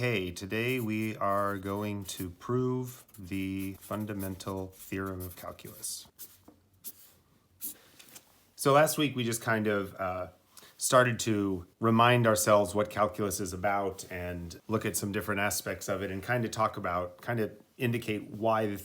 Okay, today we are going to prove the fundamental theorem of calculus. So last week we just kind of started to remind ourselves what calculus is about and look at some different aspects of it and kind of indicate why the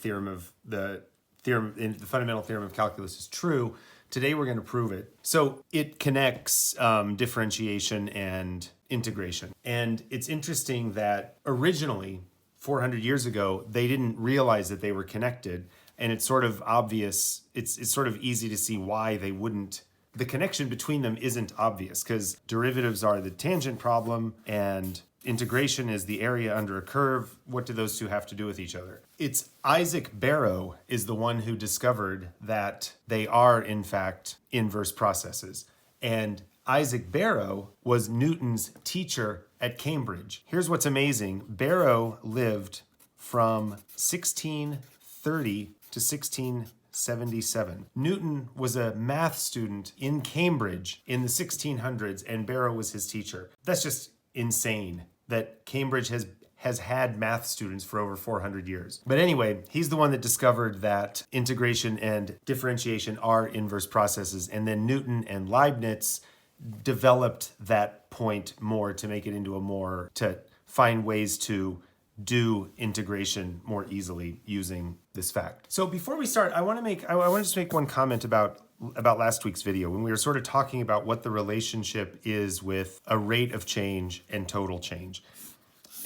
fundamental theorem of calculus is true. Today we're going to prove it. So it connects differentiation and integration. And it's interesting that originally, 400 years ago, they didn't realize that they were connected. And it's sort of obvious, it's sort of easy to see why they wouldn't. The connection between them isn't obvious because derivatives are the tangent problem and integration is the area under a curve. What do those two have to do with each other? It's Isaac Barrow is the one who discovered that they are, in fact, inverse processes. And Isaac Barrow was Newton's teacher at Cambridge. Here's what's amazing. Barrow lived from 1630 to 1677. Newton was a math student in Cambridge in the 1600s, and Barrow was his teacher. That's just insane that Cambridge has had math students for over 400 years. But anyway, he's the one that discovered that integration and differentiation are inverse processes. And then Newton and Leibniz developed that point more to make it into to find ways to do integration more easily using this fact. So before we start, I want to just make one comment about last week's video when we were sort of talking about what the relationship is with a rate of change and total change.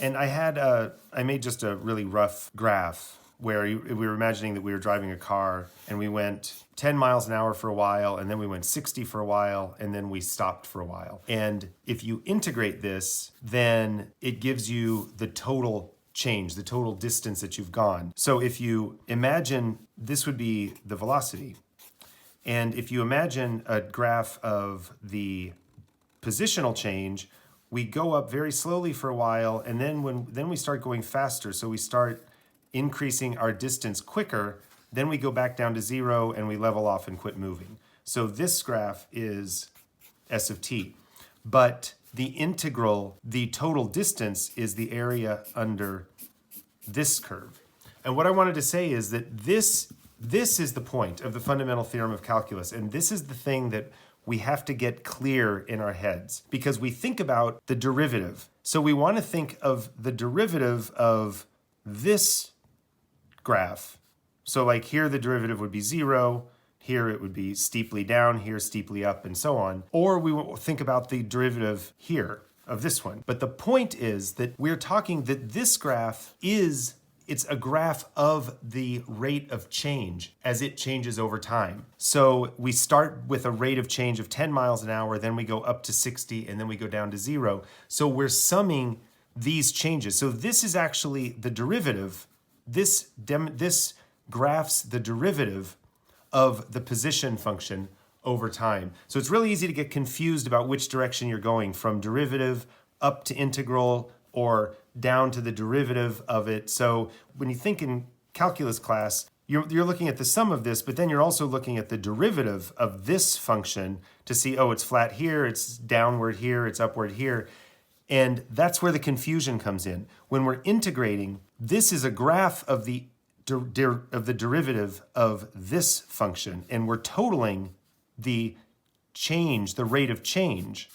And I made just a really rough graph where we were imagining that we were driving a car and we went 10 miles an hour for a while, and then we went 60 for a while, and then we stopped for a while. And if you integrate this, then it gives you the total change, the total distance that you've gone. So if you imagine this would be the velocity, and if you imagine a graph of the positional change, we go up very slowly for a while, and then we start going faster. So we start increasing our distance quicker, then we go back down to zero and we level off and quit moving. So this graph is s of t. But the integral, the total distance, is the area under this curve. And what I wanted to say is that this is the point of the fundamental theorem of calculus, and this is the thing that we have to get clear in our heads because we think about the derivative. So we want to think of the derivative of this graph. So like here the derivative would be 0, here it would be steeply down, here steeply up, and so on. Or we will think about the derivative here of this one. But the point is that we're talking that this graph it's a graph of the rate of change as it changes over time. So we start with a rate of change of 10 miles an hour, then we go up to 60, and then we go down to 0. So we're summing these changes. So this is actually the derivative. This graphs the derivative of the position function over time. So it's really easy to get confused about which direction you're going, from derivative up to integral or down to the derivative of it. So when you think in calculus class, you're looking at the sum of this, but then you're also looking at the derivative of this function to see, oh, it's flat here, it's downward here, it's upward here. And that's where the confusion comes in. When we're integrating, this is a graph of the derivative of this function, and we're totaling the change, the rate of change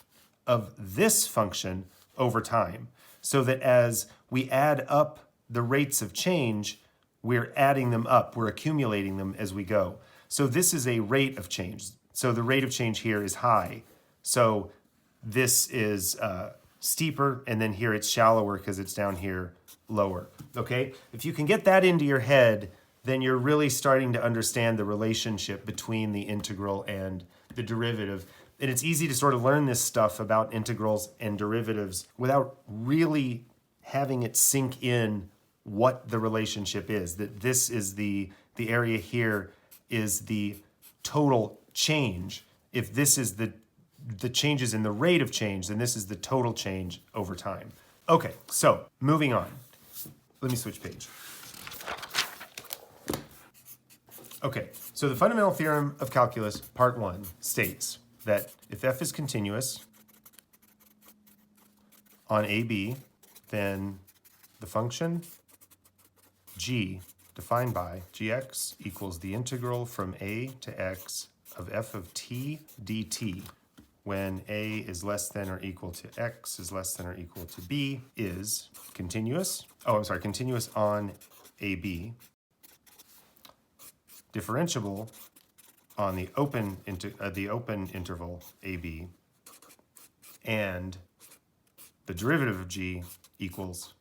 of this function over time. So that as we add up the rates of change, we're adding them up, we're accumulating them as we go. So this is a rate of change. So the rate of change here is high. So this is steeper, and then here it's shallower because it's down here lower, okay? If you can get that into your head, then you're really starting to understand the relationship between the integral and the derivative. And it's easy to sort of learn this stuff about integrals and derivatives without really having it sink in what the relationship is. That this is the area here is the total change. If this is the changes in the rate of change, then this is the total change over time. Okay, so moving on. Let me switch page. Okay, so the fundamental theorem of calculus, part 1, states that if f is continuous on AB, then the function g defined by gx equals the integral from a to x of f of t dt when a is less than or equal to x is less than or equal to b is continuous. Oh, I'm sorry, continuous on AB, differentiable on the open interval AB, and the derivative of g equals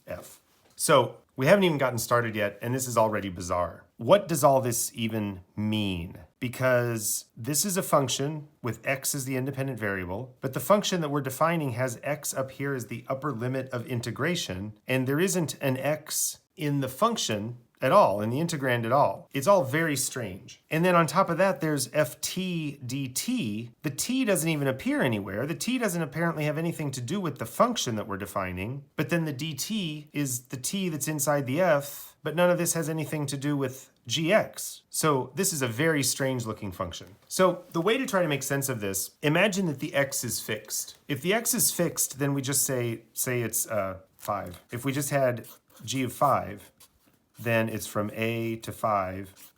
f. So we haven't even gotten started yet, and this is already bizarre. What does all this even mean? Because this is a function with x as the independent variable, but the function that we're defining has x up here as the upper limit of integration, and there isn't an x in the function at all, in the integrand at all. It's all very strange. And then on top of that, there's ft dt. The t doesn't even appear anywhere. The t doesn't apparently have anything to do with the function that we're defining, but then the dt is the t that's inside the f, but none of this has anything to do with gx. So this is a very strange looking function. So the way to try to make sense of this, imagine that the x is fixed. If the x is fixed, then we just say it's 5. If we just had g of 5, then it's from a to 5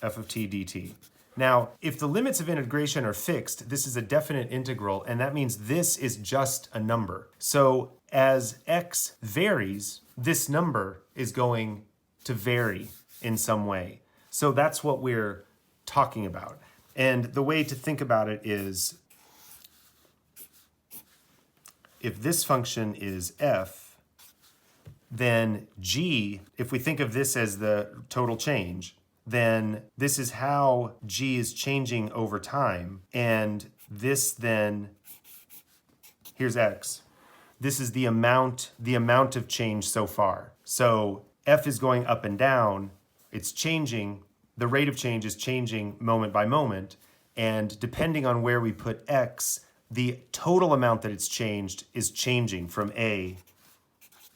f of t dt. Now, if the limits of integration are fixed, this is a definite integral, and that means this is just a number. So as x varies, this number is going to vary in some way. So that's what we're talking about. And the way to think about it is, if this function is f, then g, if we think of this as the total change, then this is how g is changing over time. And this then, here's x. This is the amount of change so far. So f is going up and down. It's changing. The rate of change is changing moment by moment. And depending on where we put x, the total amount that it's changed is changing from a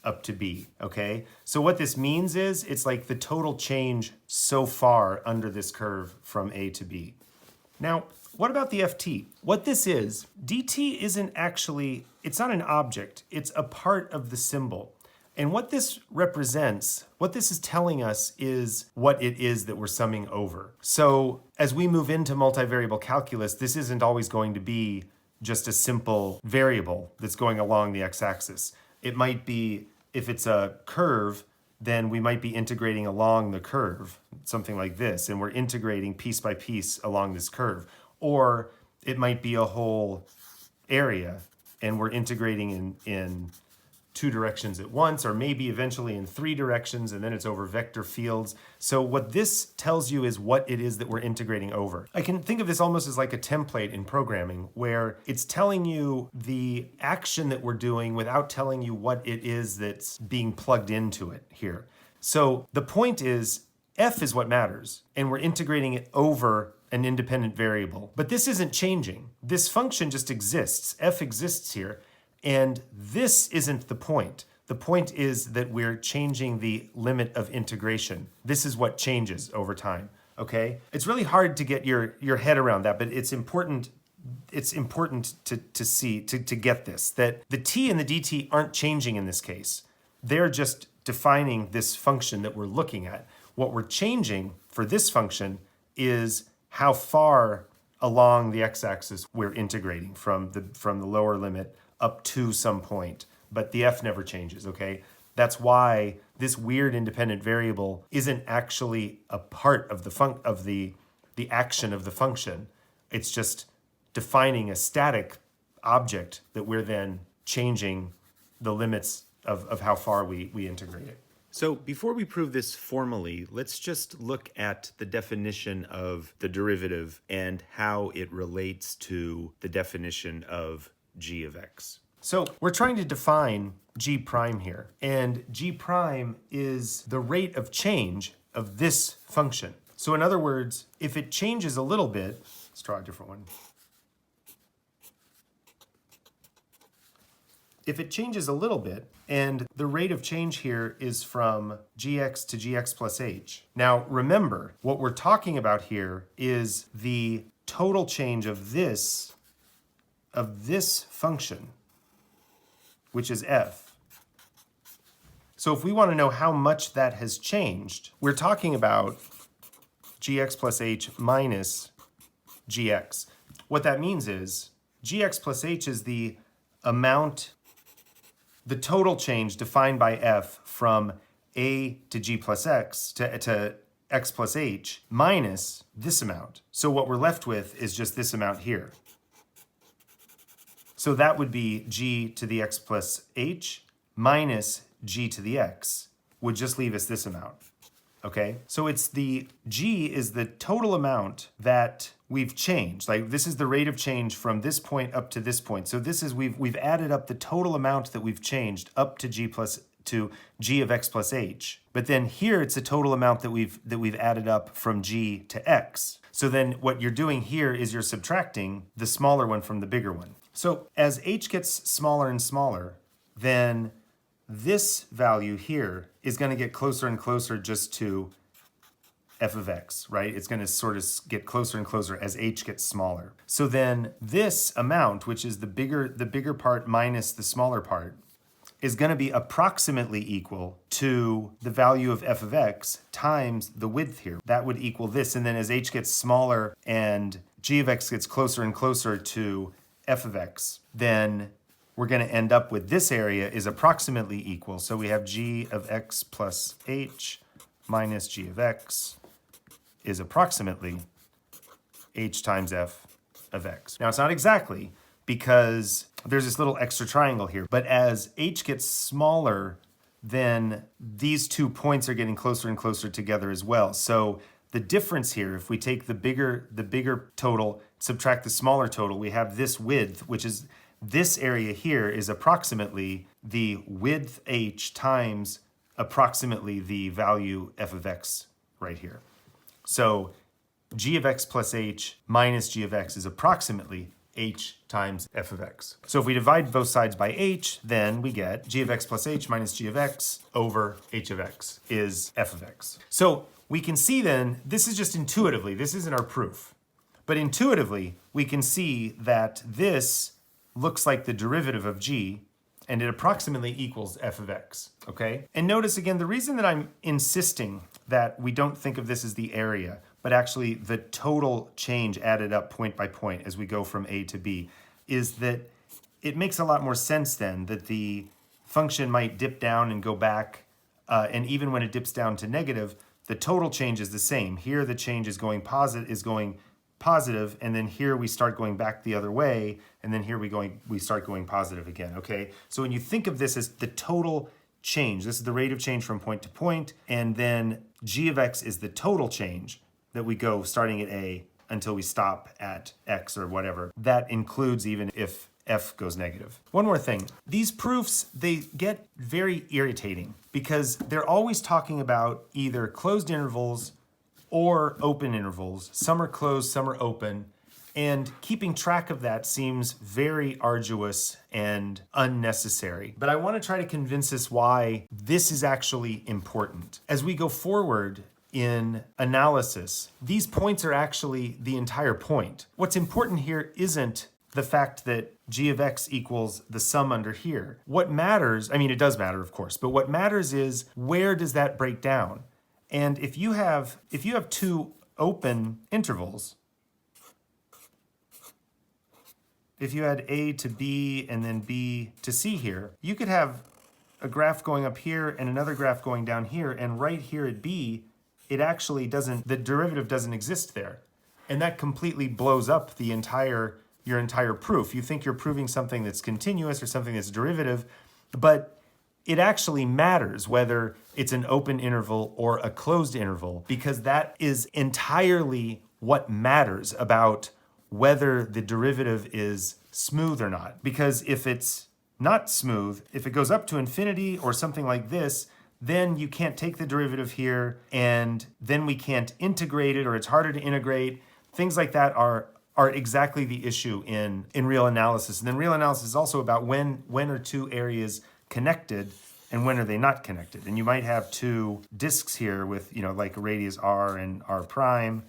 up to b, okay? So what this means is it's like the total change so far under this curve from a to b. Now, what about the ft? What this is, dt isn't actually, it's not an object, it's a part of the symbol. And what this represents, what this is telling us is what it is that we're summing over. So as we move into multivariable calculus, this isn't always going to be just a simple variable that's going along the x-axis. It might be, if it's a curve, then we might be integrating along the curve, something like this, and we're integrating piece by piece along this curve. Or it might be a whole area, and we're integrating in 2 directions at once, or maybe eventually in 3 directions, and then it's over vector fields. So what this tells you is what it is that we're integrating over. I can think of this almost as like a template in programming, where it's telling you the action that we're doing without telling you what it is that's being plugged into it here. So the point is, f is what matters, and we're integrating it over an independent variable. But this isn't changing. This function just exists. F exists here. And this isn't the point. The point is that we're changing the limit of integration. This is what changes over time, okay? It's really hard to get your head around that, but it's important to see, to get this, that the t and the dt aren't changing in this case. They're just defining this function that we're looking at. What we're changing for this function is how far along the x-axis we're integrating from the lower limit up to some point, but the f never changes, okay? That's why this weird independent variable isn't actually a part of the action of the function. It's just defining a static object that we're then changing the limits of how far we integrate it. So before we prove this formally, let's just look at the definition of the derivative and how it relates to the definition of g of x. So we're trying to define g prime here, and g prime is the rate of change of this function. So in other words, if it changes a little bit, let's try a different one. If it changes a little bit, and the rate of change here is from gx to gx plus h. Now remember, what we're talking about here is the total change of this function, which is f, So if we want to know how much that has changed, we're talking about gx plus h minus gx. What that means is gx plus h is the amount, the total change defined by f from a to g plus x to x plus h minus this amount. So what we're left with is just this amount here. So that would be g to the x plus h minus g to the x, would just leave us this amount. Okay, so it's the g is the total amount that we've changed. Like this is the rate of change from this point up to this point. So this is we've added up the total amount that we've changed up to g of x plus h. But then here it's the total amount that we've added up from g to x. So then what you're doing here is you're subtracting the smaller one from the bigger one. So as h gets smaller and smaller, then this value here is going to get closer and closer just to f of x, right? It's going to sort of get closer and closer as h gets smaller. So then this amount, which is the bigger part minus the smaller part, is going to be approximately equal to the value of f of x times the width here. That would equal this. And then as h gets smaller and g of x gets closer and closer to f of x, then we're going to end up with this area is approximately equal. So we have g of x plus h minus g of x is approximately h times f of x. Now it's not exactly, because there's this little extra triangle here. But as h gets smaller, then these 2 points are getting closer and closer together as well. So the difference here, if we take the bigger total, subtract the smaller total, we have this width, which is this area here is approximately the width h times approximately the value f of x right here. So g of x plus h minus g of x is approximately h times f of x. So if we divide both sides by h, then we get g of x plus h minus g of x over h of x is f of x. So we can see then, this is just intuitively, this isn't our proof, but intuitively we can see that this looks like the derivative of g, and it approximately equals f of x, okay? And notice again, the reason that I'm insisting that we don't think of this as the area, but actually the total change added up point by point as we go from a to b, is that it makes a lot more sense then that the function might dip down and go back, and even when it dips down to negative, the total change is the same. Here the change is going positive, and then here we start going back the other way, and then here we start going positive again, okay? So when you think of this as the total change, this is the rate of change from point to point, and then g of x is the total change that we go starting at a until we stop at x or whatever. That includes even if f goes negative. One more thing, these proofs, they get very irritating because they're always talking about either closed intervals or open intervals. Some are closed, some are open, and keeping track of that seems very arduous and unnecessary. But I want to try to convince us why this is actually important. As we go forward in analysis, these points are actually the entire point. What's important here isn't the fact that g of x equals the sum under here. What matters, I mean, it does matter, of course, but what matters is where does that break down? And if you have two open intervals, if you had a to b and then b to c here, you could have a graph going up here and another graph going down here, and right here at b, it actually doesn't, the derivative doesn't exist there. And that completely blows up the your entire proof. You think you're proving something that's continuous or something that's derivative, but it actually matters whether it's an open interval or a closed interval, because that is entirely what matters about whether the derivative is smooth or not. Because if it's not smooth, if it goes up to infinity or something like this, then you can't take the derivative here, and then we can't integrate it, or it's harder to integrate. Things like that are exactly the issue in real analysis. And then real analysis is also about when are two areas connected and when are they not connected. And you might have two disks here with, like radius r and r prime.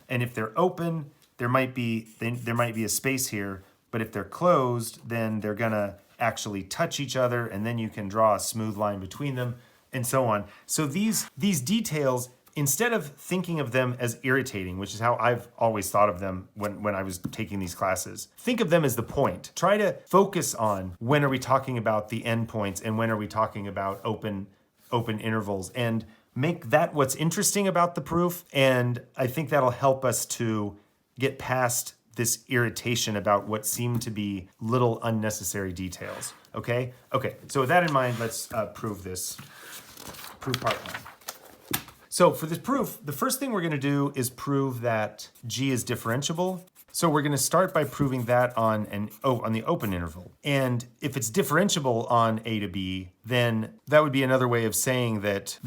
And if they're open, there might be a space here, but if they're closed, then they're gonna actually touch each other, and then you can draw a smooth line between them. and so on. So these details, instead of thinking of them as irritating, which is how I've always thought of them when I was taking these classes, think of them as the point. Try to focus on when are we talking about the endpoints and when are we talking about open intervals, and make that what's interesting about the proof. And I think that'll help us to get past this irritation about what seem to be little unnecessary details, okay? Okay, so with that in mind, let's prove this. Proof part one. So for this proof, the first thing we're gonna do is prove that G is differentiable. So we're gonna start by proving that on the open interval. And if it's differentiable on A to B, then that would be another way of saying that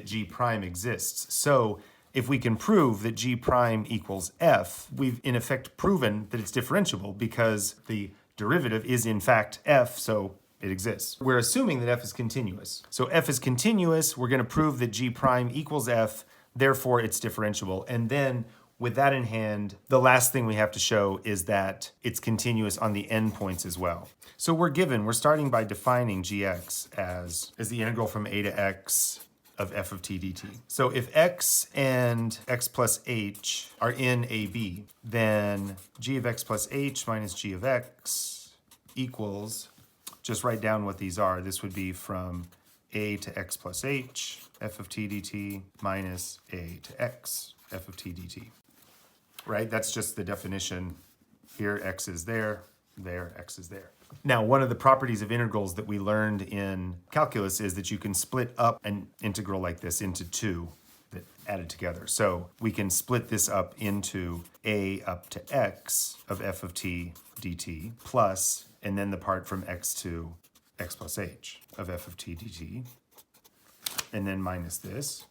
G prime exists. So if we can prove that G prime equals F, we've in effect proven that it's differentiable because the derivative is in fact F, so it exists. We're assuming that F is continuous. So F is continuous, we're gonna prove that G prime equals F, therefore it's differentiable. And then with that in hand, the last thing we have to show is that it's continuous on the endpoints as well. So we're starting by defining Gx as the integral from A to X of f of t dt. So if x and x plus h are in AB, then g of x plus h minus g of x equals, just write down what these are. This would be from a to x plus h, f of t dt, minus a to x, f of t dt. Right? That's just the definition. Here, x is there, x is there. Now, one of the properties of integrals that we learned in calculus is that you can split up an integral like this into two that added together. So we can split this up into a up to x of f of t dt plus, and then the part from x to x plus h of f of t dt, and then minus this.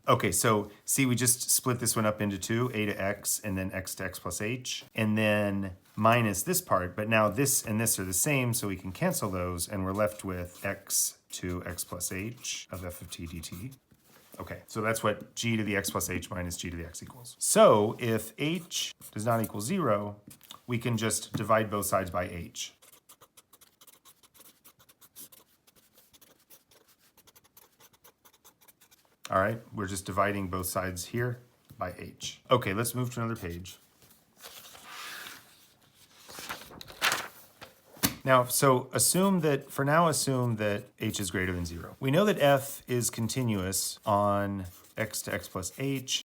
Okay, so see, we just split this one up into two, a to x, and then x to x plus h, and then minus this part, but now this and this are the same, so we can cancel those, and we're left with x to x plus h of f of t dt. Okay, so that's what g to the x plus h minus g to the x equals. So if h does not equal 0, we can just divide both sides by h. All right, we're just dividing both sides here by h. Okay, let's move to another page. Now, so assume that h is greater than 0. We know that f is continuous on x to x plus h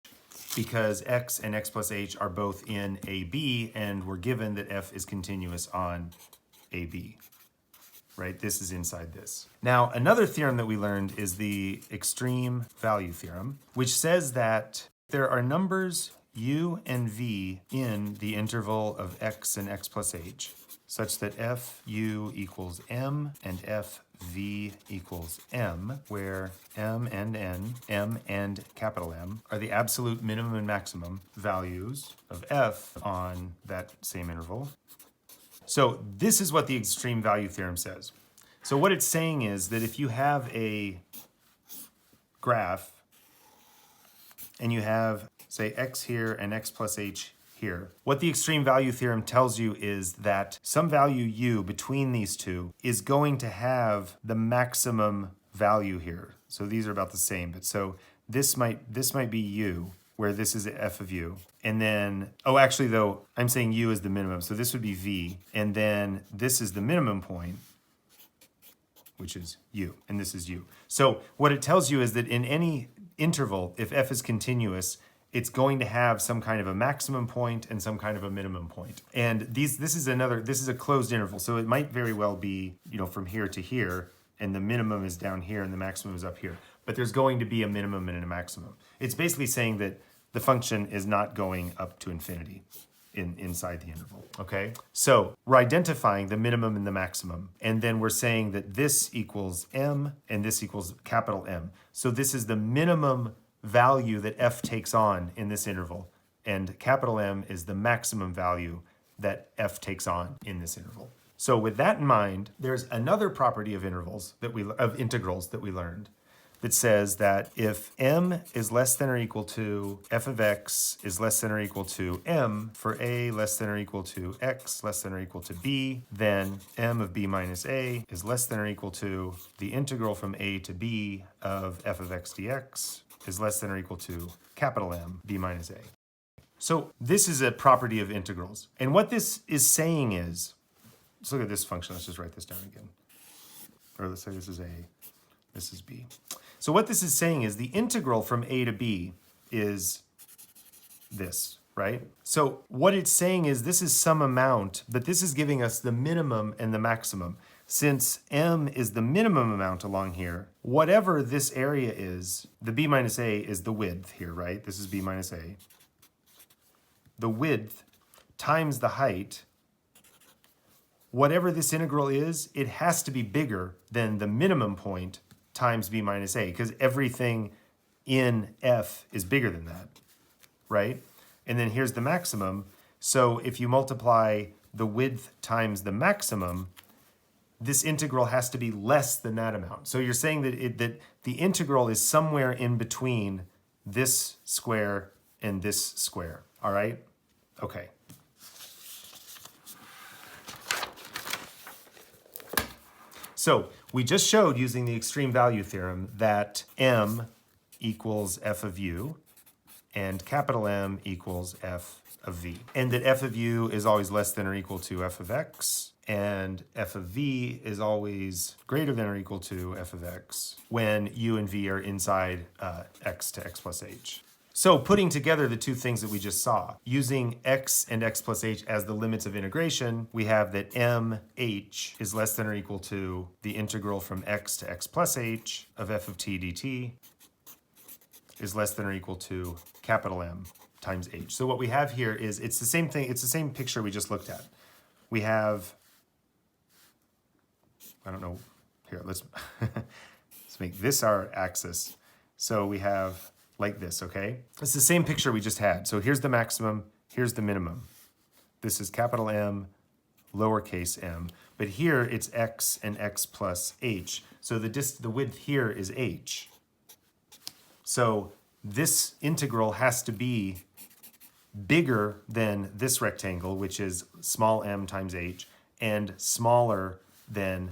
because x and x plus h are both in AB, and we're given that f is continuous on AB. Right? This is inside this. Now, another theorem that we learned is the extreme value theorem, which says that there are numbers u and v in the interval of x and x plus h, such that fu equals m and fv equals m, where m and n, m and capital M, are the absolute minimum and maximum values of f on that same interval. So this is what the extreme value theorem says. So what it's saying is that if you have a graph and you have, say, x here and x plus h here, what the extreme value theorem tells you is that some value u between these two is going to have the maximum value here. So these are about the same, but so this might be u, where this is f of u. And then, oh, actually though, I'm saying u is the minimum, so this would be v, and then this is the minimum point, which is u, and this is u. So what it tells you is that in any interval, if f is continuous, it's going to have some kind of a maximum point and some kind of a minimum point. And this is a closed interval, so it might very well be, from here to here, and the minimum is down here and the maximum is up here. But there's going to be a minimum and a maximum. It's basically saying that the function is not going up to infinity inside the interval, okay? So we're identifying the minimum and the maximum, and then we're saying that this equals m and this equals capital M. So this is the minimum value that f takes on in this interval, and capital M is the maximum value that f takes on in this interval. So with that in mind, there's another property of integrals that we learned, that says that if m is less than or equal to f of x is less than or equal to m for a less than or equal to x less than or equal to b, then m of b minus a is less than or equal to the integral from a to b of f of x dx is less than or equal to capital M b minus a. So this is a property of integrals. And what this is saying is, let's look at this function. Let's just write this down again. Or let's say this is a, this is b. So what this is saying is the integral from a to b is this, right? So what it's saying is this is some amount, but this is giving us the minimum and the maximum. Since m is the minimum amount along here, whatever this area is, the b minus a is the width here, right? This is b minus a. The width times the height, whatever this integral is, it has to be bigger than the minimum point times b minus a, because everything in f is bigger than that, right? And then here's the maximum. So if you multiply the width times the maximum, this integral has to be less than that amount. So you're saying that, that the integral is somewhere in between this square and this square, all right? Okay. So we just showed using the extreme value theorem that m equals f of u and capital M equals f of v. And that f of u is always less than or equal to f of x, and f of v is always greater than or equal to f of x when u and v are inside x to x plus h. So putting together the two things that we just saw, using x and x plus h as the limits of integration, we have that mh is less than or equal to the integral from x to x plus h of f of t dt is less than or equal to capital M times h. So what we have here is, it's the same thing, it's the same picture we just looked at. We have, I don't know, here, let's make this our axis. So we have like this, okay? It's the same picture we just had. So here's the maximum, here's the minimum. This is capital M, lowercase m. But here it's x and x plus h. So the width here is h. So this integral has to be bigger than this rectangle, which is small m times h, and smaller than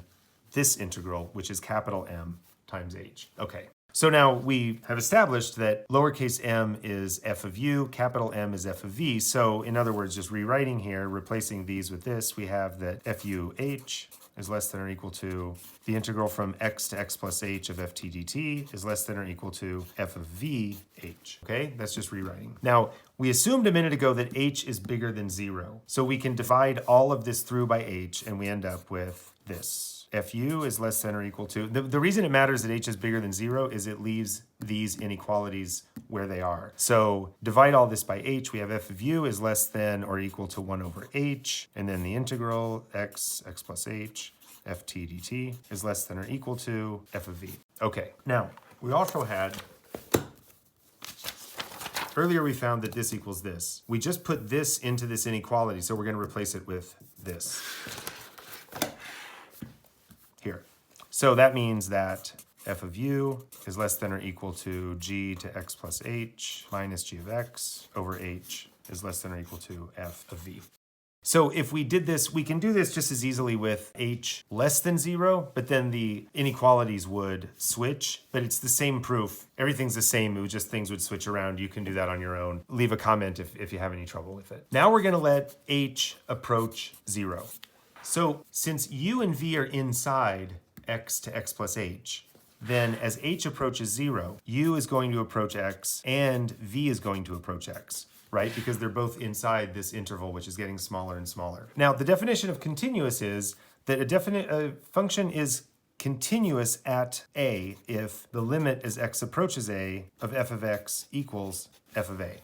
this integral, which is capital M times h. Okay. So now we have established that lowercase m is f of u, capital M is f of v. So in other words, just rewriting here, replacing these with this, we have that f u h is less than or equal to the integral from x to x plus h of f t dt is less than or equal to f of v h. Okay, that's just rewriting. Now, we assumed a minute ago that h is bigger than 0. So we can divide all of this through by h, and we end up with this. Fu is less than or equal to, the reason it matters that h is bigger than 0 is it leaves these inequalities where they are. So divide all this by h, we have f of u is less than or equal to 1 over h, and then the integral x plus h, ft dt is less than or equal to f of v. Okay, now we also had, earlier we found that this equals this. We just put this into this inequality, so we're going to replace it with this here. So that means that f of u is less than or equal to g to x plus h minus g of x over h is less than or equal to f of v. So if we did this, we can do this just as easily with h less than 0, but then the inequalities would switch, but it's the same proof. Everything's the same, it would just, things would switch around. You can do that on your own. Leave a comment if you have any trouble with it. Now we're gonna let h approach 0. So since u and v are inside x to x plus h, then as h approaches 0, u is going to approach x and v is going to approach x, right? Because they're both inside this interval, which is getting smaller and smaller. Now, the definition of continuous is that a function is continuous at a if the limit as x approaches a of f of x equals f of a.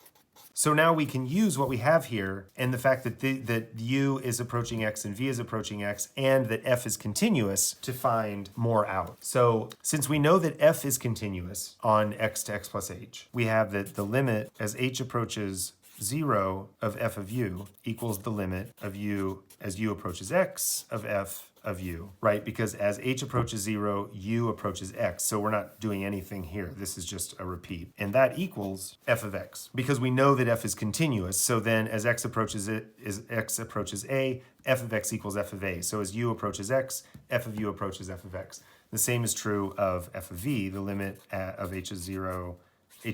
So now we can use what we have here and the fact that that u is approaching x and v is approaching x and that f is continuous to find more out. So since we know that f is continuous on x to x plus h, we have that the limit as h approaches h0 of f of u equals the limit of u as u approaches x of f of u, right? Because as h approaches 0, u approaches x. So we're not doing anything here. This is just a repeat. And that equals f of x, because we know that f is continuous. So then as x approaches a, f of x equals f of a. So as u approaches x, f of u approaches f of x. The same is true of f of v. The limit of h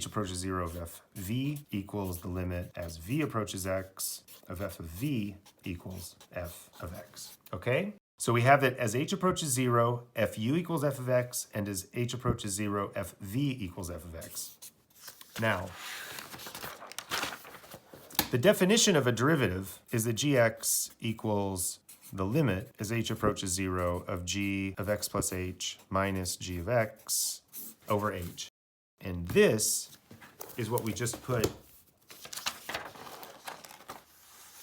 approaches 0 of f v equals the limit as v approaches x of f of v equals f of x. Okay? So we have that as h approaches 0, fu equals f of x, and as h approaches 0, fv equals f of x. Now, the definition of a derivative is that gx equals the limit as h approaches 0 of g of x plus h minus g of x over h. And this is what we just put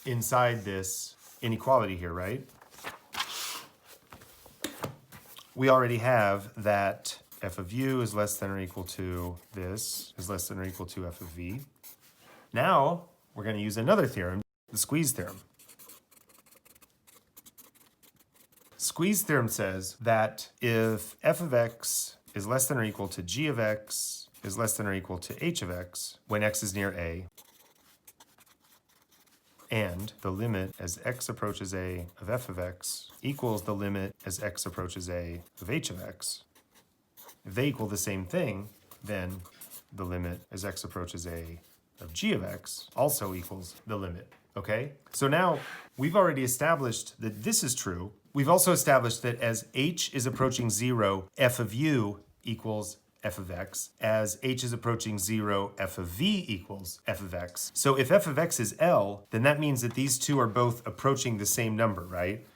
inside this inequality here, right? We already have that f of u is less than or equal to this, is less than or equal to f of v. Now, we're going to use another theorem, the squeeze theorem. Squeeze theorem says that if f of x is less than or equal to g of x is less than or equal to h of x when x is near a, and the limit as x approaches a of f of x equals the limit as x approaches a of h of x. If they equal the same thing, then the limit as x approaches a of g of x also equals the limit, okay? So now we've already established that this is true. We've also established that as h is approaching 0, f of u equals f of x. As h is approaching 0, f of v equals f of x. So if f of x is L, then that means that these two are both approaching the same number, right?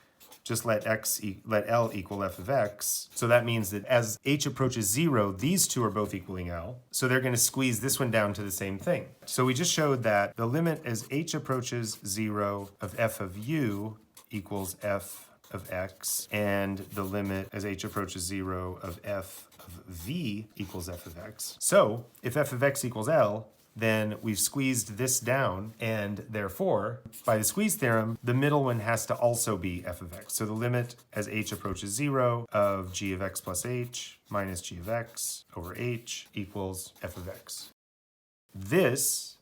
Just let L equal f of x. So that means that as h approaches 0, these two are both equaling L. So they're going to squeeze this one down to the same thing. So we just showed that the limit as h approaches 0 of f of u equals f of x, and the limit as h approaches 0 of f of v equals f of x. So if f of x equals L, then we've squeezed this down, and therefore, by the squeeze theorem, the middle one has to also be f of x. So the limit as h approaches 0 of g of x plus h minus g of x over h equals f of x. This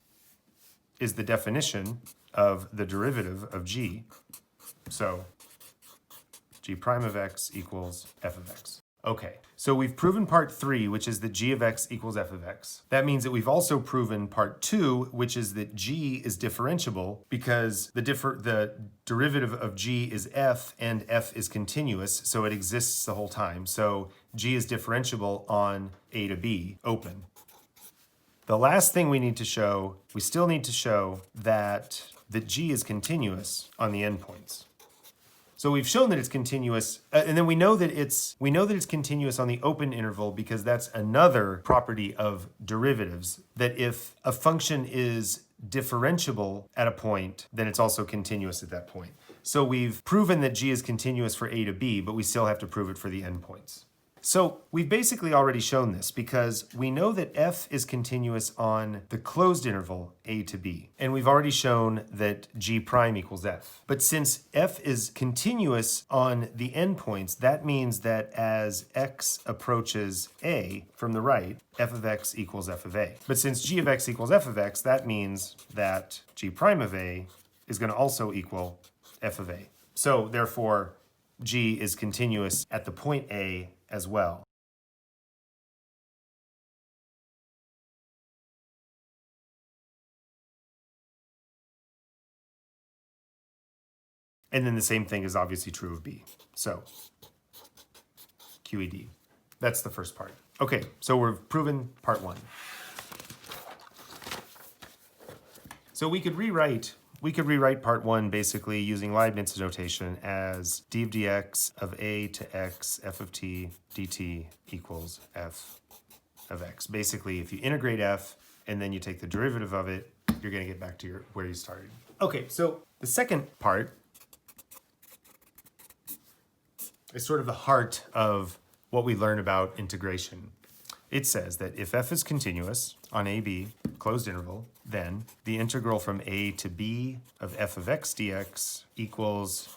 is the definition of the derivative of g. So g prime of x equals f of x. Okay, so we've proven part 3, which is that g of x equals f of x. That means that we've also proven part 2, which is that g is differentiable because the derivative of g is f, and f is continuous, so it exists the whole time. So g is differentiable on a to b, open. The last thing we need to show, we still need to show that g is continuous on the endpoints. So we've shown that it's continuous, and then we know that it's continuous on the open interval because that's another property of derivatives, that if a function is differentiable at a point, then it's also continuous at that point. So we've proven that g is continuous for a to b, but we still have to prove it for the endpoints. So we've basically already shown this because we know that f is continuous on the closed interval a to b. And we've already shown that g prime equals f. But since f is continuous on the endpoints, that means that as x approaches a from the right, f of x equals f of a. But since g of x equals f of x, that means that g prime of a is going to also equal f of a. So therefore, g is continuous at the point a as well. And then the same thing is obviously true of b. So, QED. That's the first part. Okay, so we've proven part 1. So we could rewrite part 1 basically using Leibniz notation as d of dx of a to x f of t dt equals f of x. Basically, if you integrate f and then you take the derivative of it, you're going to get back to where you started. Okay, so the second part is sort of the heart of what we learn about integration. It says that if f is continuous on AB, closed interval, then the integral from a to b of f of x dx equals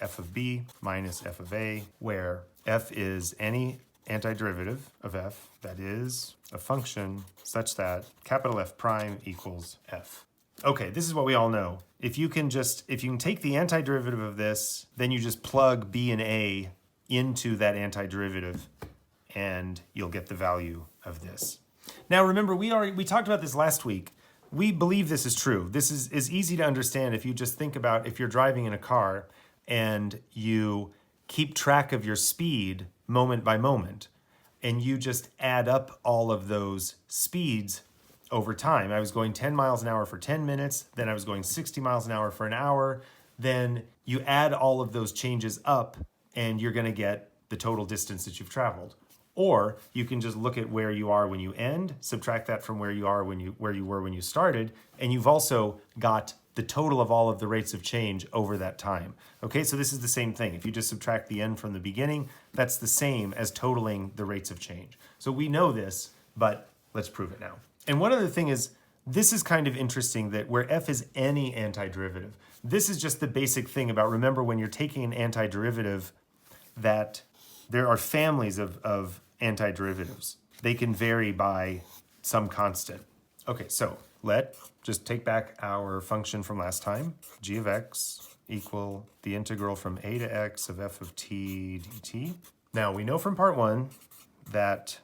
f of b minus f of a, where f is any antiderivative of f that is a function such that capital F prime equals f. Okay, this is what we all know. If you can take the antiderivative of this, then you just plug b and a into that antiderivative and you'll get the value of this. Now remember, we talked about this last week. We believe this is true. This is easy to understand if you just think about if you're driving in a car and you keep track of your speed moment by moment, and you just add up all of those speeds over time. I was going 10 miles an hour for 10 minutes, then I was going 60 miles an hour for an hour, then you add all of those changes up and you're gonna get the total distance that you've traveled. Or you can just look at where you are when you end, subtract that from where you are where you were when you started, and you've also got the total of all of the rates of change over that time. Okay, so this is the same thing. If you just subtract the end from the beginning, that's the same as totaling the rates of change. So we know this, but let's prove it now. And one other thing is, this is kind of interesting that where f is any antiderivative, this is just the basic thing about, remember when you're taking an antiderivative, that there are families of antiderivatives. They can vary by some constant. Okay, so just take back our function from last time, g of x equal the integral from a to x of f of t dt. Now we know from part one that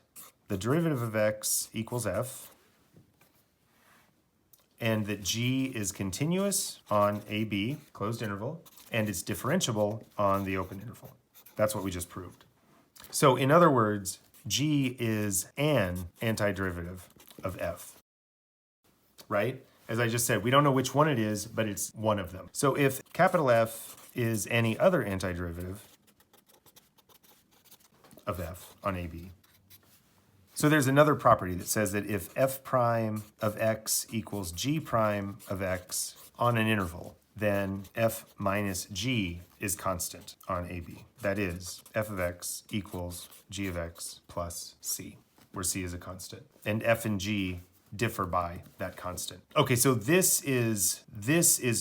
the derivative of x equals f, and that g is continuous on AB, closed interval, and it's differentiable on the open interval. That's what we just proved. So in other words, g is an antiderivative of f, right? As I just said, we don't know which one it is, but it's one of them. So if capital F is any other antiderivative of f on AB, so there's another property that says that if f prime of x equals g prime of x on an interval, then f minus g is constant on AB. That is, f of x equals g of x plus c, where c is a constant. And f and g differ by that constant. Okay, so this is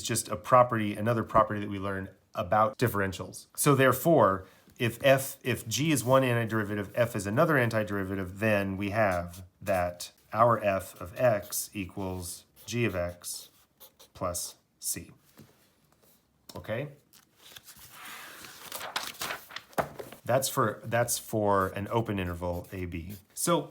just a property, another property that we learned about differentials. So therefore, if g is one antiderivative, f is another antiderivative, then we have that our f of x equals g of x plus c. Okay? That's for an open interval AB. So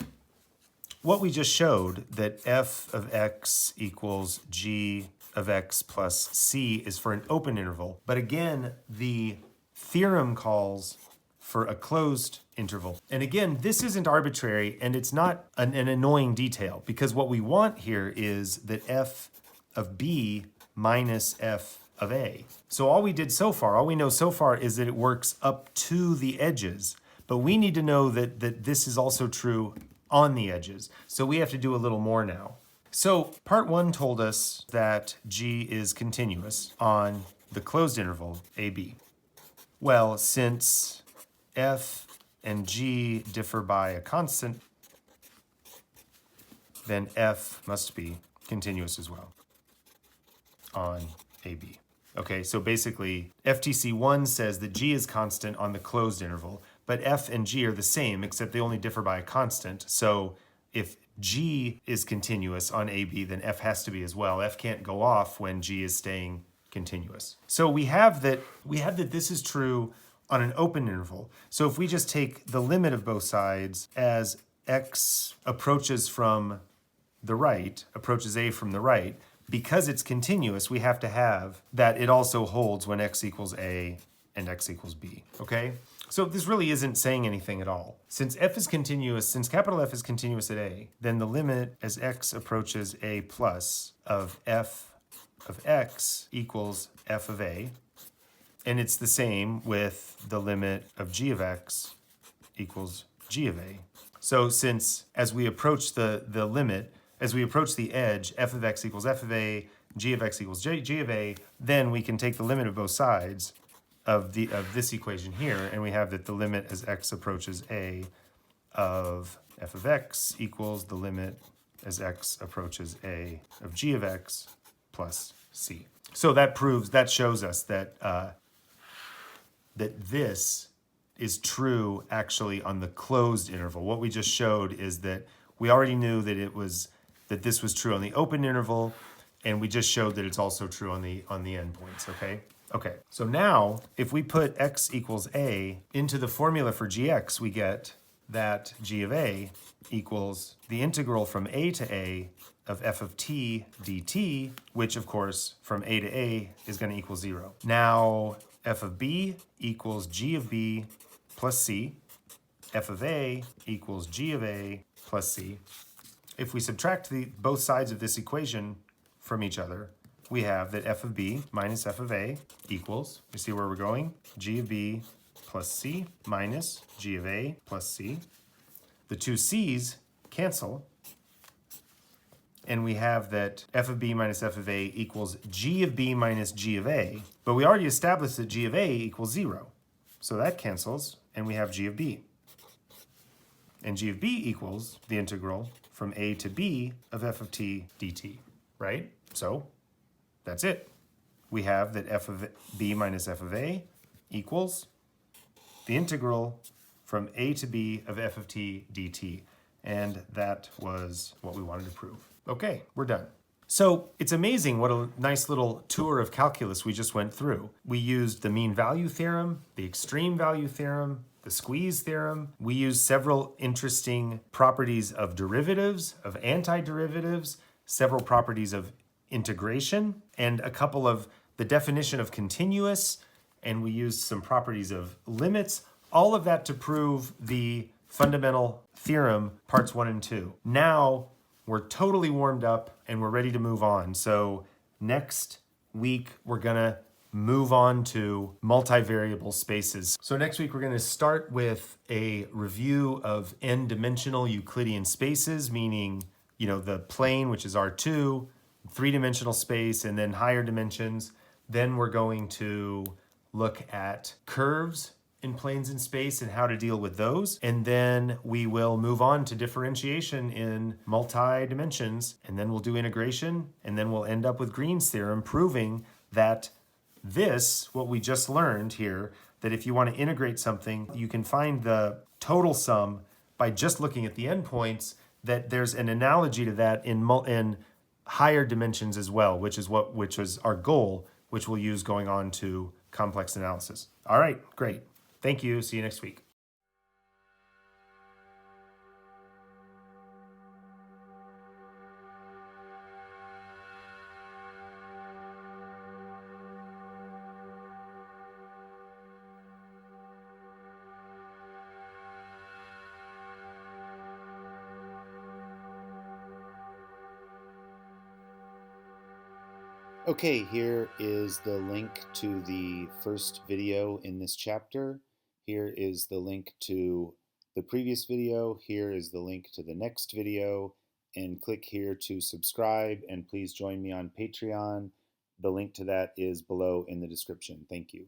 what we just showed, that f of x equals g of x plus c, is for an open interval. But again, the theorem calls for a closed interval. And again, this isn't arbitrary, and it's not an annoying detail, because what we want here is that f of b minus f of a. So all we know so far is that it works up to the edges, but we need to know that this is also true on the edges. So we have to do a little more now. So part one told us that g is continuous on the closed interval AB. Well, since f and g differ by a constant, then f must be continuous as well on AB. Okay, so basically FTC1 says that g is constant on the closed interval, but f and g are the same, except they only differ by a constant. So if g is continuous on AB, then f has to be as well. F can't go off when g is staying continuous. So we have that this is true on an open interval. So if we just take the limit of both sides as x approaches from the right, approaches a from the right, because it's continuous, we have to have that it also holds when x equals a and x equals b, okay? So this really isn't saying anything at all. Since f is continuous, since capital F is continuous at a, then the limit as x approaches a plus of f of x equals f of a, and it's the same with the limit of g of x equals g of a. So since as we approach the limit, as we approach the edge, f of x equals f of a, g of x equals g of a, then we can take the limit of both sides of this equation here, and we have that the limit as x approaches a of f of x equals the limit as x approaches a of g of x plus c. So that shows us that that this is true actually on the closed interval. What we just showed is that we already knew that this was true on the open interval, and we just showed that it's also true on the endpoints, okay? Okay, so now if we put x equals a into the formula for gx, we get that g of a equals the integral from a to a of f of t dt, which of course from a to a is going to equal 0. Now f of b equals g of b plus c. F of a equals g of a plus c. If we subtract both sides of this equation from each other, we have that f of b minus f of a equals, you see where we're going? G of b plus c minus g of a plus c. The two c's cancel, and we have that f of b minus f of a equals g of b minus g of a, but we already established that g of a equals 0. So that cancels, and we have g of b. And g of b equals the integral from a to b of f of t dt, right? So that's it. We have that f of b minus f of a equals the integral from a to b of f of t dt. And that was what we wanted to prove. Okay, we're done. So it's amazing what a nice little tour of calculus we just went through. We used the mean value theorem, the extreme value theorem, the squeeze theorem. We used several interesting properties of derivatives, of antiderivatives, several properties of integration, and a couple of the definition of continuous, and we used some properties of limits, all of that to prove the fundamental theorem parts 1 and 2. Now we're totally warmed up and we're ready to move on. So next week we're gonna move on to multivariable spaces. So next week we're gonna start with a review of n-dimensional Euclidean spaces, meaning, you know, the plane, which is R2, three-dimensional space, and then higher dimensions. Then we're going to look at curves in planes in space and how to deal with those. And then we will move on to differentiation in multi-dimensions, and then we'll do integration, and then we'll end up with Green's theorem proving that what we just learned here, that if you want to integrate something, you can find the total sum by just looking at the endpoints, that there's an analogy to that in higher dimensions as well, which was our goal, which we'll use going on to complex analysis. All right, great. Thank you. See you next week. Okay, here is the link to the first video in this chapter. Here is the link to the previous video. Here is the link to the next video. And click here to subscribe, and please join me on Patreon. The link to that is below in the description. Thank you.